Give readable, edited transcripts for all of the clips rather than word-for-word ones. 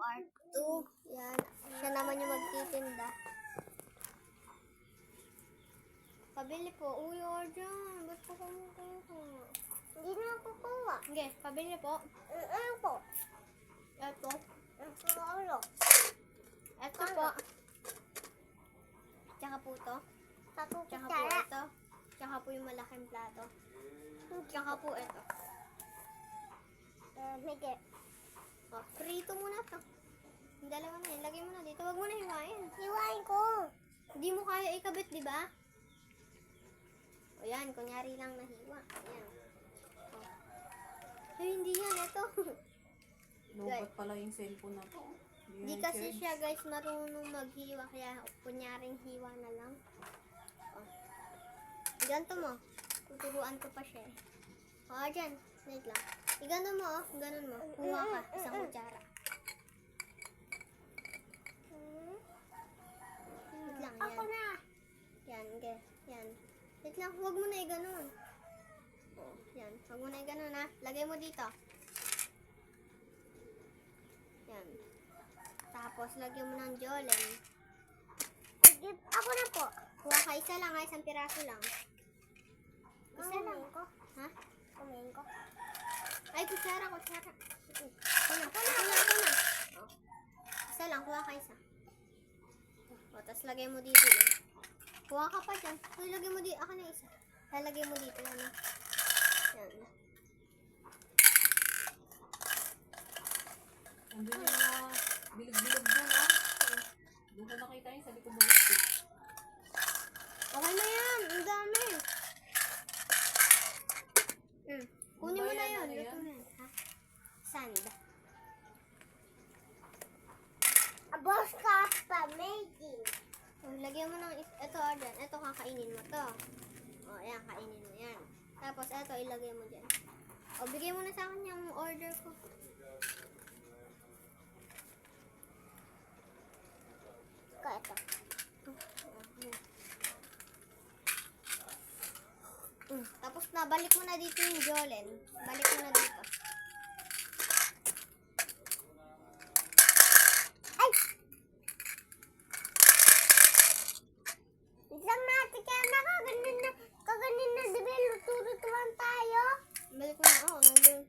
Part 2. Yan. Siya naman yung magtitinda. Pabili po. Uy, Arjan. Ba't po kumukuha? Hindi na kukuha. Okay, pabili po. Ano po? Ito. Ano? Ito po. Tsaka po ito. Tato Tsaka po kutsara. ito. Tsaka po yung malaking plato. Tsaka po ito. Miguel. Oh, prito muna to. Yung dalawa na yun. Lagay mo na dito. Huwag mo na hiwain. Hiwain ko. Hindi mo kaya ikabit, di ba? O yan, kunyari lang nahiwa. Ayan. Oh. Ay, hindi yan. Ito. Lobat pala yung cellphone na to. Hindi kasi siya, guys, marunong maghiwa. Kaya kunyaring hiwa na lang. Oh. Ganto mo. Tuturuan ko pa siya eh. O, dyan. Wait lang. Igano mo, oh. Ganon mo. Kuha ka. Isang kutsara. Wait lang, yan. Ako na. Yan, okay. Yan. Wait lang, huwag mo na i-ganon. Oh, yan. Huwag mo na i-ganon, ha. Lagay mo dito. Yan. Tapos, lagyan mo ng jolen. Ako na po. Kuha ka isa lang, ha. Isang piraso lang. Isa lang. Kumain ko. Ha? Kumain ko. Ay, kutsara. Ako na. Oh. Isa lang, kuha ka isa. O, tapos lagay mo dito. Kuha ka pa dyan. Uy, lagay mo dito. Ako na isa. Lalagay mo dito. Yan. Yan. Andun yung mga bilog-bilog dun, ah. Doon ko nakita yun, sabi ko mag-stick. Okay na yan. Ang dami. Kunin mo na yun. Ano Luto yan? na yan. Ha? Sand. Boss ka pa, making. O, lagyan mo ng ito, Arjan. Ito, kakainin mo to. O, ayan, kainin mo yan. Tapos, ito, ilagay mo dyan. O, bigay mo na sa akin yung order ko. Ko ito. Tapos, nabalik mo na dito yung jolen. Balik mo na dito. Ay! Isang natin kaya kaganin na diba luto-lutuan tayo? Balik mo na. Oo, nandun.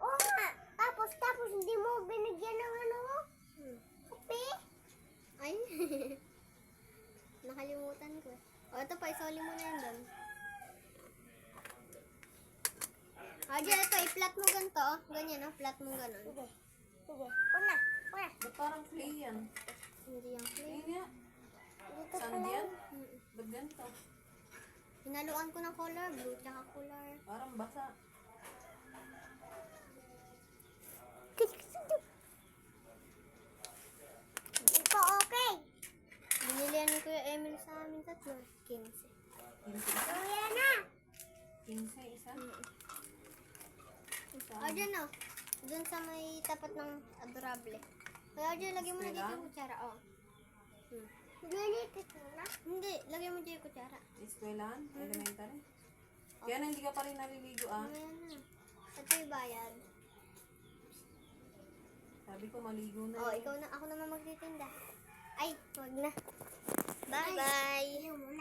Oo nga. Tapos hindi mo binigyan ng ano mo? Kape? Ay. Nakalimutan ko eh. O, ito pa. Isoli mo na yun doon. Arjan, ito. I-flat mo ganito. Oh. Ganyan, oh. Flat mo ganon. Sige. Una. Ba't parang clay yan? Hindi yung Clay clay. nga. Dito Sand pala. yan? Ba't ganito? Hinaluan ko ng color blue, tsaka color. Parang basa. Ito okay. Binili yan ni Kuya Emil sa amin tatlo. 15. 15 isa? Kuya na. 15 isa? Arjan, oh. Doon sa may tapat ng adorable. Kaya Arjan, lagyan mo na dito yung kutsara. Oh. Nilitit mo na. Hindi, lagyan mo dito yung kutsara. Eskwelahan? Elementary? Kaya na hindi ka pa rin naliligo, ah. Mamaya na. Ito yung bayad. Sabi ko maligo na. Oh, eh. ikaw na. Ako naman magtitinda. Ay, wag na. Bye-bye. Ayaw mo na.